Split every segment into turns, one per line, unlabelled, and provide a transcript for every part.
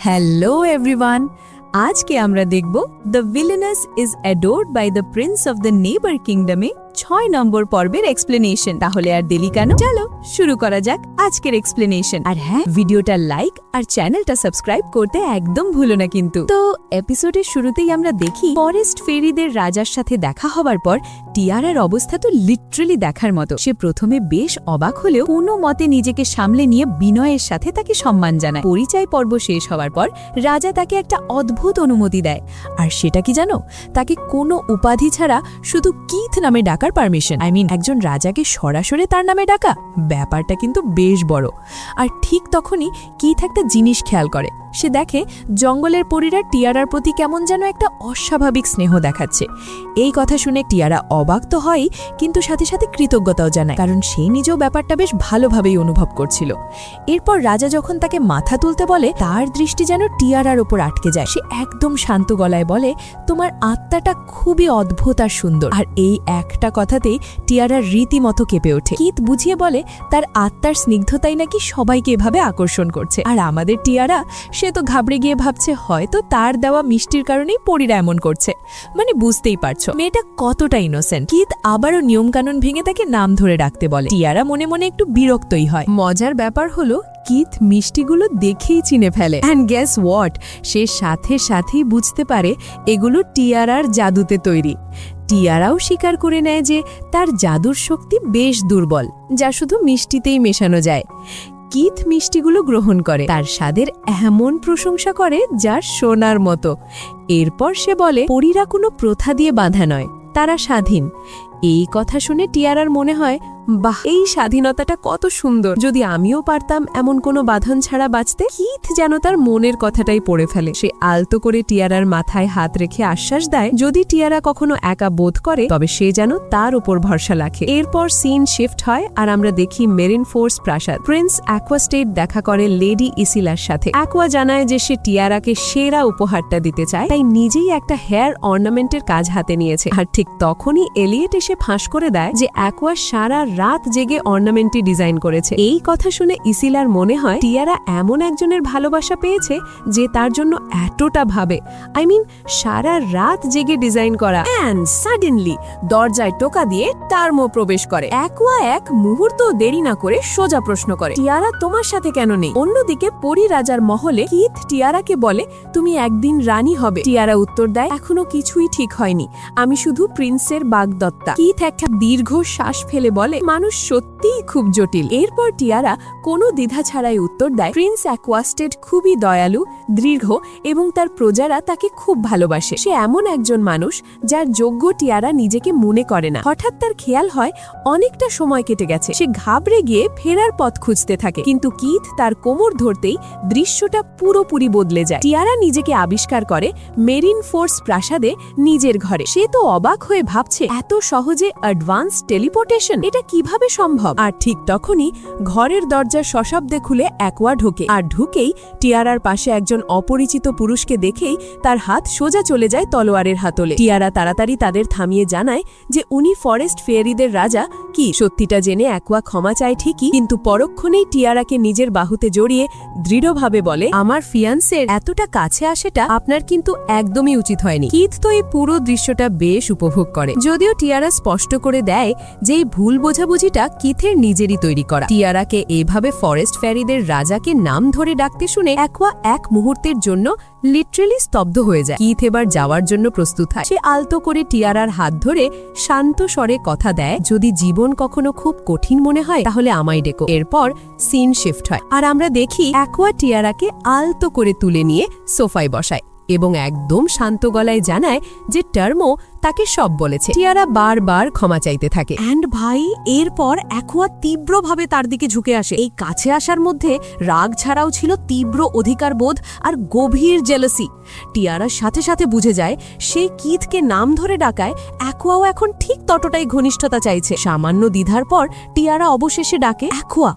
Hello everyone, আজকে আমরা দেখব the villainess is adored by the prince of the neighbour কিংডমে ৬ নম্বর পর্বের এক্সপ্লেনেশন। তাহলে আর দেরি কেন, চলো শুরু করা যাক আজকের এক্সপ্লেনেশন। আর হ্যাঁ, ভিডিওটা লাইক আর চ্যানেলটা সাবস্ক্রাইব করতে একদম ভুলো না কিন্তু। তো এপিসোডের শুরুতেই আমরা দেখি ফরেস্ট ফেরিদের রাজার সাথে দেখা হবার পর টিয়ারার অবস্থা তো লিটারালি দেখার মতো। সে প্রথমে বেশ অবাক হলেও কোনো মতে নিজেকে সামলে নিয়ে বিনয়ের সাথে তাকে সম্মান জানায়। পরিচয় পর্ব শেষ হওয়ার পর রাজা তাকে একটা অদ্ভুত অনুমতি দেয়, আর সেটা কি জানো? তাকে কোনো উপাধি ছাড়া শুধু কিথ নামে ডাকার পারমিশন। একজন রাজাকে সরাসরি তার নামে ডাকা, ব্যাপারটা কিন্তু বেশ বড়। আর ঠিক তখনই কিথ একটা জিনিস খেয়াল করে। সে দেখে জঙ্গলের পরীরা টিয়ারার প্রতি কেমন যেন একটা অস্বাভাবিক স্নেহ দেখাচ্ছে। এই কথা শুনে টিয়ারা অবাক তো হয়, কিন্তু সাথে সাথে কৃতজ্ঞতাও জানায়, কারণ সে নিজেও ব্যাপারটা বেশ ভালোভাবেই অনুভব করছিল। এরপর রাজা যখন তাকে মাথা তুলতে বলে, তার দৃষ্টি যেন টিয়ারার ওপর আটকে যায়। সে একদম শান্ত গলায় বলে, তোমার আত্মাটা খুবই অদ্ভুত আর সুন্দর। আর এই একটা কথাতেই টিয়ারার রীতিমতো কেঁপে ওঠে। কিথ বুঝিয়ে বলে তার আত্মার স্নিগ্ধতাই নাকি সবাইকে এভাবে আকর্ষণ করছে। আর আমাদের টিয়ারা, সে তো ঘাবড়ে গিয়ে ভাবছে হয়তো তার দেওয়া মিষ্টির কারণেই পরীরা এমন করছে। বুঝতেই পারছো মেয়েটা কতটা ইনোসেন্ট। কিথ আবারও নিয়মকানুন ভেঙে তাকে নাম ধরে ডাকতে বলে। টিয়ারা মনে মনে একটু বিরক্তই হয়। মজার ব্যাপার হলো কিথ মিষ্টিগুলো দেখেই চিনে ফেলে। অ্যান্ড গেস হোয়াট, সে সাথে সাথেই বুঝতে পারে এগুলো টিয়ারার জাদুতে তৈরি। টিয়ারাও স্বীকার করে নেয় যে তার জাদুর শক্তি বেশ দুর্বল, যা শুধু মিষ্টিতেই মেশানো যায়। কিথ মিষ্টিগুলো গ্রহণ করে, তার স্বাদের এমন প্রশংসা করে যা শোনার মতো। এরপর সে বলে পরীরা কোনো প্রথা দিয়ে বাঁধা নয়, তারা স্বাধীন। এই কথা শুনে টিয়ারার মনে হয়, বাহ, এই স্বাধীনতাটা কত সুন্দর। যদি আমিও পারতাম এমন কোনো বাঁধন ছাড়া বাঁচতে। কিথ যেন তার মনের কথাটাই পড়ে ফেলে। সে আলতো করে টিয়ারার মাথায় হাত রেখে আশ্বাস দেয়, যদি টিয়ারা কখনো একা বোধ করে তবে সে যেন তার উপর ভরসা রাখে। এরপর সিন শিফট হয় আর আমরা দেখি মেরিন ফোর্স প্রাসাদ। প্রিন্স অ্যাকোয়াস্টেট দেখা করে লেডি ইসিলার সাথে। অ্যাকোয়া জানায় যে সে টিয়ারাকে সেরা উপহারটা দিতে চায়, তাই নিজেই একটা হেয়ার অর্নামেন্টের কাজ হাতে নিয়েছে। আর ঠিক তখনই এলিয়েট এসে ফাঁস করে দেয় যে অ্যাকোয়া সারা রাত জেগে অর্নামেন্টটি ডিজাইন করেছে। এই কথা শুনে ইসিলার মনে হয় টিয়ারা এমন একজনের ভালোবাসা পেয়েছে যে তার জন্য এতটা ভাবে। সারা রাত জেগে ডিজাইন করা। অ্যান্ড সাডেনলি দরজায় টোকা দিয়ে টার্মো প্রবেশ করে। অ্যাকোয়া এক মুহূর্ত দেরি না করে সোজা প্রশ্ন করে, টিয়ারা তোমার সাথে কেন নেই? অন্যদিকে পরী রাজার মহলে কিথ টিয়ারাকে বলে, তুমি একদিন রানী হবে। টিয়ারা উত্তর দেয়, এখনো কিছুই ঠিক হয়নি, আমি শুধু প্রিন্সের বাগদত্তা। কিথ একটা দীর্ঘ শ্বাস ফেলে বলে, মানুষ সত্যিই খুব জটিল। এরপর টিয়ারা কোনো দ্বিধা ছাড়াই উত্তর দেয়, প্রিন্স অ্যাকোয়াস্টেড খুবই দয়ালু, দৃঢ় এবং তার প্রজারা তাকে খুব ভালোবাসে। সে এমন একজন মানুষ যার যোগ্য টিয়ারা নিজেকে মনে করে না। হঠাৎ তার খেয়াল হয় অনেকটা সময় কেটে গেছে। সে ঘাবড়ে গিয়ে ফেরার পথ খুঁজতে থাকে, কিন্তু কিথ তার কোমর ধরতেই দৃশ্যটা পুরোপুরি বদলে যায়। টিয়ারা নিজেকে আবিষ্কার করে মেরিন ফোর্স প্রাসাদে, নিজের ঘরে। সে তো অবাক হয়ে ভাবছে এত সহজে অ্যাডভান্স টেলিপোর্টেশন, এটা কিভাবে সম্ভব? আর ঠিক তখনই ঘরের দরজা সশব্দে খুলে অ্যাকোয়া ঢোকে। আর ঢুকেই টিয়ারার পাশে একজন অপরিচিত পুরুষকে দেখেই তার হাত সোজা চলে যায় তলোয়ারের হাতলে। টিয়ারা তাড়াতাড়ি তাদের থামিয়ে জানায় যে উনি ফরেস্ট ফেয়ারিদের রাজা। কি সত্যিটা জেনে অ্যাকোয়া ক্ষমা চায় ঠিকই, কিন্তু পরক্ষণেই টিয়ারাকে নিজের বাহুতে জড়িয়ে দৃঢ়ভাবে বলে, আমার ফিয়ান্সের এতটা কাছে আসাটা আপনার কিন্তু একদমই উচিত হয়নি। কিথ তো এই পুরো দৃশ্যটা বেশ উপভোগ করে, যদিও টিয়ারা স্পষ্ট করে দেয় যে এই ভুল বোঝাবুঝিটা কিথের নিজেরই তৈরি করা। টিয়ারাকে এভাবে ফরেস্ট ফেয়ারিদের রাজাকে নাম ধরে ডাকতে শুনে অ্যাকোয়া এক মুহূর্তের জন্য লিটারালি স্তব্ধ হয়ে যায়। কিথ এবার যাওয়ার জন্য প্রস্তুত হয়। সে আলতো করে টিয়ারার হাত ধরে শান্ত স্বরে কথা দেয়, যদি জীবন কখনো খুব কঠিন মনে হয় তাহলে আমায় ডেকো। এরপর সিন শিফট হয় আর আমরা দেখি অ্যাকোয়া টিয়ারাকে আলতো করে তুলে নিয়ে সোফায় বসায় এবং একদম শান্ত গলায় জানায় যে টার্মো তাকে সব বলেছে। টিয়ারা বারবার ক্ষমা চাইতে থাকে। অ্যান্ড ভাই, এরপর অ্যাকোয়া তীব্রভাবে তার দিকে ঝুঁকে আসে। এই কাছে আসার মধ্যে রাগ ছাড়াও ছিল তীব্র অধিকার বোধ আর গভীর জেলাসি। টিয়ারার সাথে সাথে বুঝে যায় সে কিথকে নাম ধরে ডাকায় অ্যাকোয়াও এখন ঠিক ততটাই ঘনিষ্ঠতা চাইছে। সামান্য দ্বিধার পর টিয়ারা অবশেষে ডাকে, অ্যাকোয়া।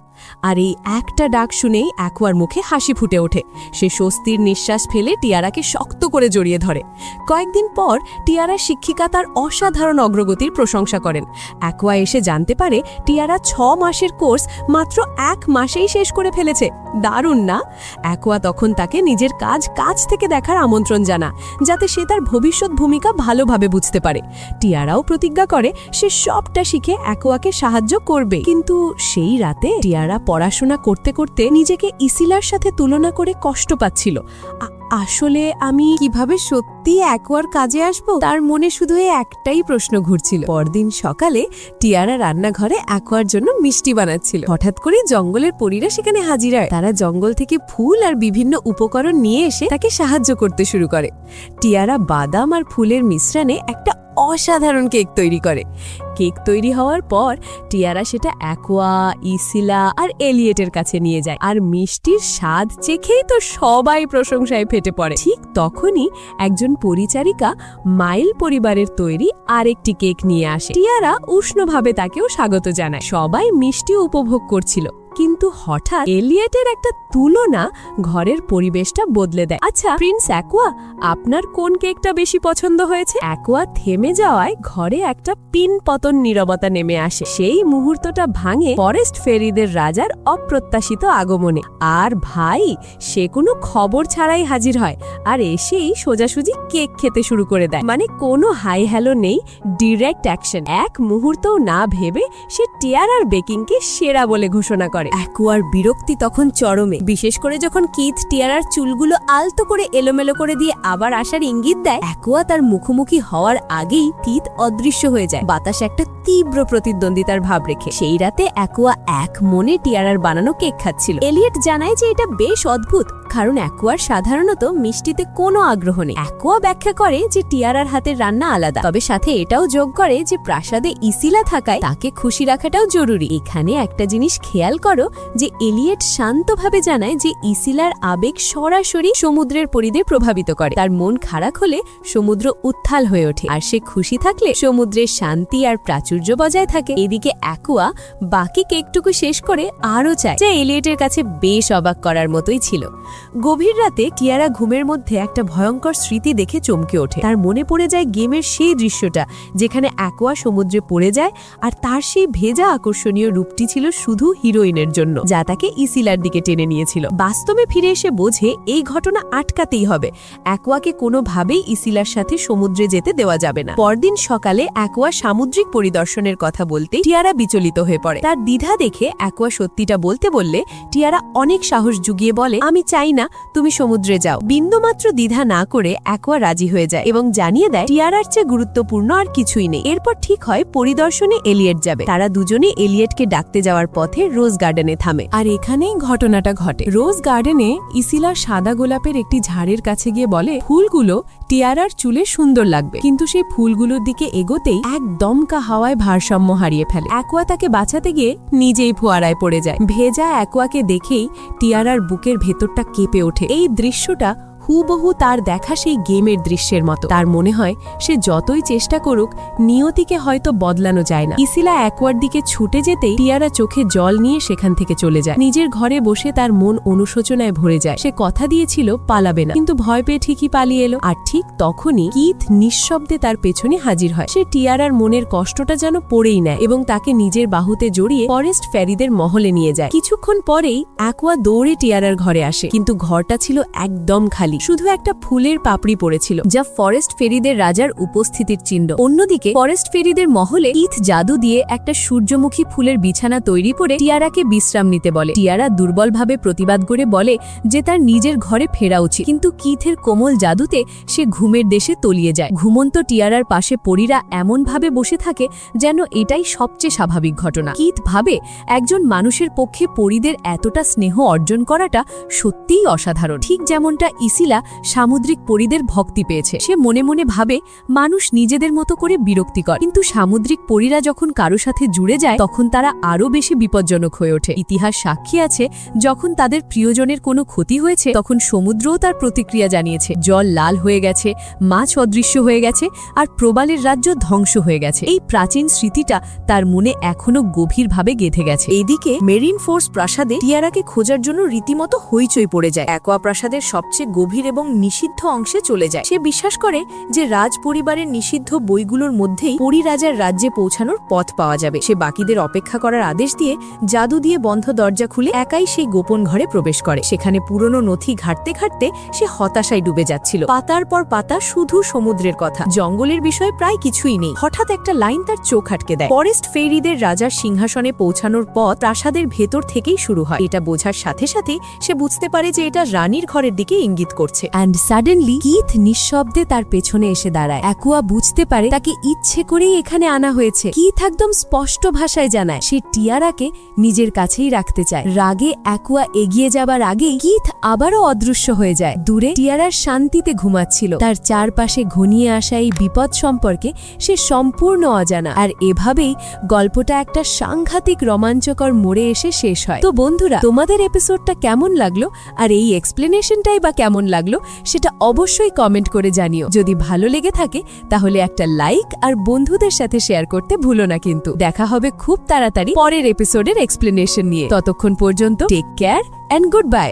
আর এই একটা ডাক শুনেই অ্যাকোয়ার মুখে হাসি ফুটে ওঠে। সে স্বস্তির নিঃশ্বাস ফেলে টিয়ারাকে শক্ত করে জড়িয়ে ধরে। কয়েকদিন পর টিয়ারার শিক্ষিকা তার অসাধারণ অগ্রগতির প্রশংসা করেন। অ্যাকোয়া এসে জানতে পারে টিয়ারা 6 মাসের কোর্স মাত্র 1 মাসেই শেষ করে ফেলেছে। দারুণ না? অ্যাকোয়া তখন তাকে নিজের কাজ থেকে দেখার আমন্ত্রণ জানা, যাতে সে তার ভবিষ্যৎ ভূমিকা ভালোভাবে বুঝতে পারে। টিয়ারাও প্রতিজ্ঞা করে সে সবটা শিখে অ্যাকোয়াকে সাহায্য করবে। কিন্তু সেই রাতে টিয়ারা পড়াশোনা করতে করতে নিজেকে ইসিলার সাথে তুলনা করে কষ্ট পাচ্ছিল। আসলে আমি কিভাবে সত্যি অ্যাকোয়ার কাজে আসব, তার মনে শুধু একটাই প্রশ্ন ঘুরছিল। পরদিন সকালে টিয়ারা রান্নাঘরে অ্যাকোয়ার জন্য মিষ্টি বানাচ্ছিল। হঠাৎ করে জঙ্গলের পরীরা সেখানে হাজির হয়। তারা জঙ্গল থেকে ফুল আর বিভিন্ন উপকরণ নিয়ে এসে তাকে সাহায্য করতে শুরু করে। টিয়ারা বাদাম আর ফুলের মিশ্রণে একটা অসাধারণ কেক তৈরি করে। কেক তৈরি হওয়ার পর টিয়ারা সেটা অ্যাকোয়া, ইসিলা আর এলিয়েটের কাছে নিয়ে যায়। আর মিষ্টির স্বাদ চেখেই তো সবাই প্রশংসায় ফেটে পড়ে। ঠিক তখনই একজন পরিচারিকা মাইল পরিবারের তৈরি আরেকটি কেক নিয়ে আসে। টিয়ারা উষ্ণভাবে তাকেও স্বাগত জানায়। সবাই মিষ্টি উপভোগ করছিল, কিন্তু হঠাৎ এলিয়েটের একটা তুলনা ঘরের পরিবেশটা বদলে দেয়। আচ্ছা প্রিন্স অ্যাকোয়া, আপনার কোন কেকটা বেশি পছন্দ হয়েছে? অ্যাকোয়া থেমে যাওয়ায় ঘরে একটা পিন পতন নীরবতা নেমে আসে। সেই মুহূর্তটা ভাঙে ফরেস্ট ফেরিদের রাজার অপ্রত্যাশিত আগমনে। আর ভাই, সে কোনো খবর ছাড়াই হাজির হয় আর এসেই সোজাসুজি কেক খেতে শুরু করে দেয়। মানে কোনো হাই হ্যালো নেই, ডিরেক্ট অ্যাকশন। এক মুহূর্তও না ভেবে সে টিয়ারার বেকিংকে সেরা বলে ঘোষণা করে। অ্যাকোয়ার বিরক্তি তখন চরমে, বিশেষ করে যখন কিথ টিয়ারার চুলগুলো আলতো করে এলোমেলো করে দিয়ে আবার আসার ইঙ্গিত দেয়। অ্যাকোয়া তার মুখোমুখি হওয়ার আগেই কিথ অদৃশ্য হয়ে যায়, বাতাসে একটা তীব্র প্রতিদ্বন্দ্বিতার ভাব রেখে। সেই রাতে অ্যাকোয়া এক মনে টিয়ারার বানানো কেক খাচ্ছিল। এলিয়েট জানায় যে এটা বেশ অদ্ভুত, কারণ অ্যাকোয়ার সাধারণত মিষ্টিতে কোনো আগ্রহ নেই। অ্যাকোয়া ব্যাখ্যা করে যে টিয়ারার হাতের রান্না আলাদা, তবে সাথে এটাও যোগ করে যে প্রাসাদে ইসিলা থাকায় তাকে খুশি রাখাটাও জরুরি। এখানে একটা জিনিস খেয়াল করো যে এলিয়েট শান্তভাবে জানায় যে ইসিলার আবেগ সরাসরি সমুদ্রের পরিধে প্রভাবিত করে। তার মন খারাপ হলে সমুদ্র উত্তাল হয়ে ওঠে, আর সে খুশি থাকলে সমুদ্রের শান্তি আর প্রাচুর্য বজায় থাকে। এদিকে অ্যাকোয়া বাকি কেকটুকু শেষ করে আরও চায়, যা এলিয়েটের কাছে বেশ অবাক করার মতোই ছিল। গভীর রাতে টিয়ারা ঘুমের মধ্যে একটা ভয়ঙ্কর স্মৃতি দেখে চমকে ওঠে। তার মনে পড়ে যায় গেমের সেই দৃশ্যটা যেখানে অ্যাকোয়া সমুদ্রে পড়ে যায়, আর তার সেই ভেজা আকর্ষণীয় রূপটি ছিল শুধু হিরোইনের জন্য, যা তাকে ইসিলার দিকে টেনে নিয়েছিল। বাস্তবে ফিরে এসে বোঝে এই ঘটনা আটকাতেই হবে। অ্যাকোয়াকে কোনোভাবেই ইসিলার সাথে সমুদ্রে যেতে দেওয়া যাবে না। পরদিন সকালে অ্যাকোয়া সামুদ্রিক পরিদর্শনের কথা বলতে টিয়ারা বিচলিত হয়ে পড়ে। তার দ্বিধা দেখে অ্যাকোয়া সত্যিটা বলতে বললে টিয়ারা অনেক সাহস জুগিয়ে বলে, আমি চাই না তুমি সমুদ্রে যাও। বিন্দুমাত্র দ্বিধা না করে অ্যাকোয়া রাজি হয়ে যায় এবং জানিয়ে দেয় টিয়ারার চেয়ে গুরুত্বপূর্ণ আর কিছুই নেই। এরপর ঠিক হয় পরিদর্শনে এলিয়েট যাবে। তারা দুজনে এলিয়েটকে ডাকতে যাওয়ার পথে রোজ গার্ডেনে থামে। আর এখানেই ঘটনাটা ঘটে। রোজ গার্ডেনে ইসিলা সাদা গোলাপের একটি ঝাড়ের কাছে গিয়ে বলে, ফুলগুলো টিয়ারার চুলে সুন্দর লাগবে। কিন্তু সেই ফুলগুলোর দিকে এগোতেই এক দমকা হাওয়ায় ভারসাম্য হারিয়ে ফেলে। অ্যাকোয়া তাকে বাঁচাতে গিয়ে নিজেই ফোয়ারায় পড়ে যায়। ভেজা অ্যাকোয়াকে দেখেই টিয়ারার বুকের ভেতরটা কেঁপে ওঠে। এই দৃশ্যটা হুবহু তার দেখা সেই গেমের দৃশ্যের মতো। তার মনে হয় সে যতই চেষ্টা করুক নিয়তিকে হয়তো বদলানো যায় না। ইসিলা অ্যাকোয়ার দিকে ছুটে যেতেই টিয়ারা চোখে জল নিয়ে সেখান থেকে চলে যায়। নিজের ঘরে বসে তার মন অনুশোচনায় ভরে যায়। সে কথা দিয়েছিল পালাবে না, কিন্তু ভয় পেয়ে ঠিকই পালিয়ে এলো। আর ঠিক তখনই কিথ নিঃশব্দে তার পেছনে হাজির হয়। সে টিয়ারার মনের কষ্টটা যেন পড়েই নেয় এবং তাকে নিজের বাহুতে জড়িয়ে ফরেস্ট ফেরিদের মহলে নিয়ে যায়। কিছুক্ষণ পরেই অ্যাকোয়া দৌড়ে টিয়ারার ঘরে আসে, কিন্তু ঘরটা ছিল একদম খালি। শুধু একটা ফুলের পাপড়ি পড়েছিল, যা ফরেস্ট ফেরিদের রাজার উপস্থিতির চিহ্ন। অন্যদিকে ফরেস্ট ফেরিদের মহলে কিথ জাদু দিয়ে একটা সূর্যমুখী ফুলের বিছানা তৈরি করে টিয়ারাকে বিশ্রাম নিতে বলে। টিয়ারা দুর্বলভাবে প্রতিবাদ করে বলে যে তার নিজের ঘরে ফেরা উচিত, কিন্তু কিথের কোমল জাদুতে সে ঘুমের দেশে তলিয়ে যায়। ঘুমন্ত টিয়ারার পাশে পরীরা এমনভাবে বসে থাকে যেন এটাই সবচেয়ে স্বাভাবিক ঘটনা। কিথ ভাবে একজন মানুষের পক্ষে পরীদের এতটা স্নেহ অর্জন করাটা সত্যিই অসাধারণ। ঠিক যেমনটা ইসিলা মহিলা সামুদ্রিক পরীদের ভক্তি পেয়েছে। সে মনে মনে ভাবে মানুষ নিজেদের মতো করে বিরক্তিকর, কিন্তু সামুদ্রিক পরীরা যখন কারো সাথে জুড়ে যায় তখন তারা আরও বেশি বিপজ্জনক হয়ে ওঠে। ইতিহাস সাক্ষী আছে, যখন তাদের প্রিয়জনের কোনো ক্ষতি হয়েছে তখন সমুদ্রও তার প্রতিক্রিয়া জানিয়েছে। জল লাল হয়ে গেছে, মাছ অদৃশ্য হয়ে গেছে, আর প্রবালের রাজ্য ধ্বংস হয়ে গেছে। এই প্রাচীন স্মৃতিটা তার মনে এখনো গভীরভাবে গেঁথে গেছে। এদিকে মেরিন ফোর্স প্রাসাদে টিয়ারাকে খোঁজার জন্য রীতিমতো হইচই পড়ে যায়। অ্যাকোয়া প্রাসাদের সবচেয়ে গভীর এবং নিষিদ্ধ অংশে চলে যায়। সে বিশ্বাস করে যে রাজ পরিবারের নিষিদ্ধ বইগুলোর মধ্যেই পরী রাজার রাজ্যে পৌঁছানোর পথ পাওয়া যাবে। সে বাকিদের অপেক্ষা করার আদেশ দিয়ে জাদু দিয়ে বন্ধ দরজা খুলে একাই সেই গোপন ঘরে প্রবেশ করে। সেখানে পুরনো নথি ঘাঁটতে ঘাঁটতে সে হতাশায় ডুবে যাচ্ছিল। পাতার পর পাতা শুধু সমুদ্রের কথা, জঙ্গলের বিষয়ে প্রায় কিছুই নেই। হঠাৎ একটা লাইন তার চোখ আটকে দেয়। ফরেস্ট ফেরিদের রাজার সিংহাসনে পৌঁছানোর পথ প্রাসাদের ভেতর থেকেই শুরু হয়। এটা বোঝার সাথে সাথে সে বুঝতে পারে যে এটা রানীর ঘরের দিকে ইঙ্গিত করছে। অ্যান্ড সাডেনলি কিথ নিঃশব্দে তার পেছনে এসে দাঁড়ায়। অ্যাকোয়া বুঝতে পারে তাকে ইচ্ছে করেই এখানে আনা হয়েছে। কিথ একদম স্পষ্ট ভাষায় জানায় সে টিয়ারাকে নিজের কাছেই রাখতে চায়। রাগে অ্যাকোয়া এগিয়ে যাবার আগেই কিথ আবারও অদৃশ্য হয়ে যায়। দূরে টিয়ারার শান্তিতে ঘুমাচ্ছিল। তার চারপাশে ঘনিয়ে আসা এই বিপদ সম্পর্কে সে সম্পূর্ণ অজানা। আর এভাবেই গল্পটা একটা সাংঘাতিক রোমাঞ্চকর মোড়ে এসে শেষ হয়। তো বন্ধুরা, তোমাদের এপিসোডটা কেমন লাগলো আর এই এক্সপ্লেনেশনটাই বা কেমন লাগলো সেটা অবশ্যই কমেন্ট করে জানিও। যদি ভালো লেগে থাকে তাহলে একটা লাইক আর বন্ধুদের সাথে শেয়ার করতে ভুলো না। কিন্তু দেখা হবে খুব তাড়াতাড়ি পরের এপিসোডের এক্সপ্লেনেশন নিয়ে। ততক্ষণ পর্যন্ত take care and good bye.